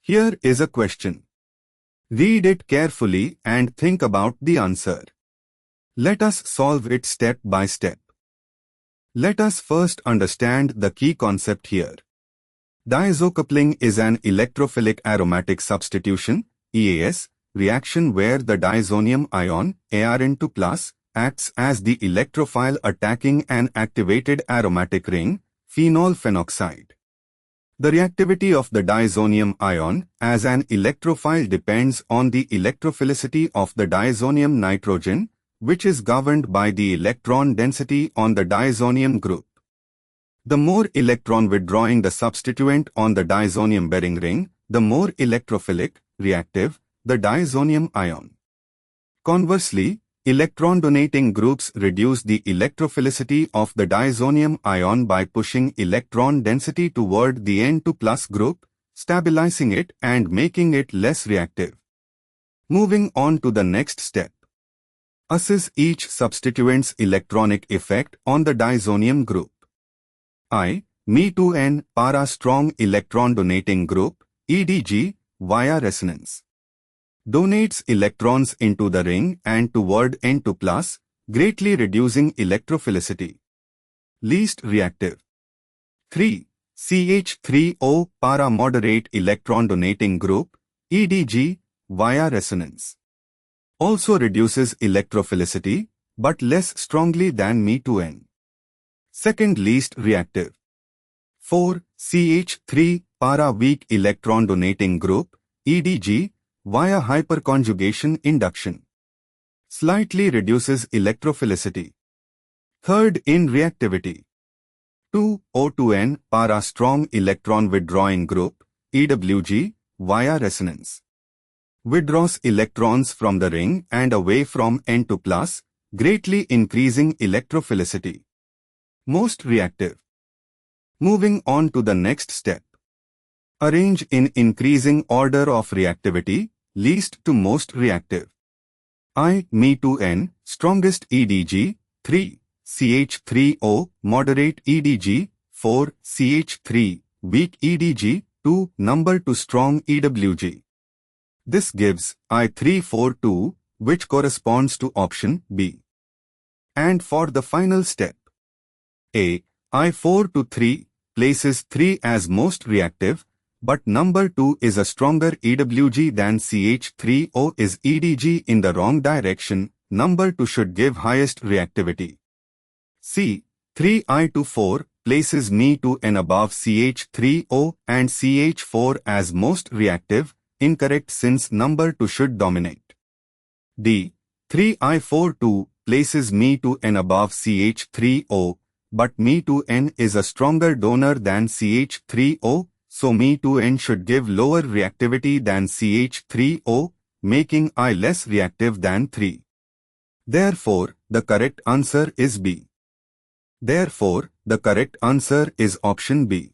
Here is a question. Read it carefully and think about the answer. Let us solve it step by step. Let us first understand the key concept here. Diazo-coupling is an electrophilic aromatic substitution (EAS) reaction where the diazonium ion Ar2+ acts as the electrophile attacking an activated aromatic ring, phenol phenoxide. The reactivity of the diazonium ion as an electrophile depends on the electrophilicity of the diazonium nitrogen, which is governed by the electron density on the diazonium group. The more electron withdrawing the substituent on the diazonium-bearing ring, the more electrophilic, reactive, the diazonium ion. Conversely, electron-donating groups reduce the electrophilicity of the diazonium ion by pushing electron density toward the N2+ group, stabilizing it and making it less reactive. Moving on to the next step. Assess each substituent's electronic effect on the diazonium group. Me2N para-strong electron-donating group, EDG, via resonance. Donates electrons into the ring and toward N2+, greatly reducing electrophilicity. Least reactive. 3. CH3O para-moderate electron-donating group, EDG, via resonance. Also reduces electrophilicity, but less strongly than Me2N. Second least reactive. 4. CH3 para-weak electron-donating group, EDG, via hyperconjugation induction. Slightly reduces electrophilicity. Third in reactivity. 2. O2N para-strong electron-withdrawing group, EWG, via resonance. Withdraws electrons from the ring and away from N2+, greatly increasing electrophilicity. Most reactive. Moving on to the next step. Arrange in increasing order of reactivity, least to most reactive. Me2N, strongest EDG, 3. CH3O, moderate EDG, 4. CH3, weak EDG, 2. Number to strong EWG. This gives I342, which corresponds to option B. And for the final step. A. I4 to 3, places 3 as most reactive, but number 2 is a stronger EWG than CH3O is EDG in the wrong direction, number 2 should give highest reactivity. C. 3I to 4, places Me2N above CH3O and CH4 as most reactive, incorrect since number 2 should dominate. D. 3I42, places Me2N above CH3O, but Me2N is a stronger donor than CH3O, so Me2N should give lower reactivity than CH3O, making I less reactive than 3. Therefore, the correct answer is B. Therefore, the correct answer is option B.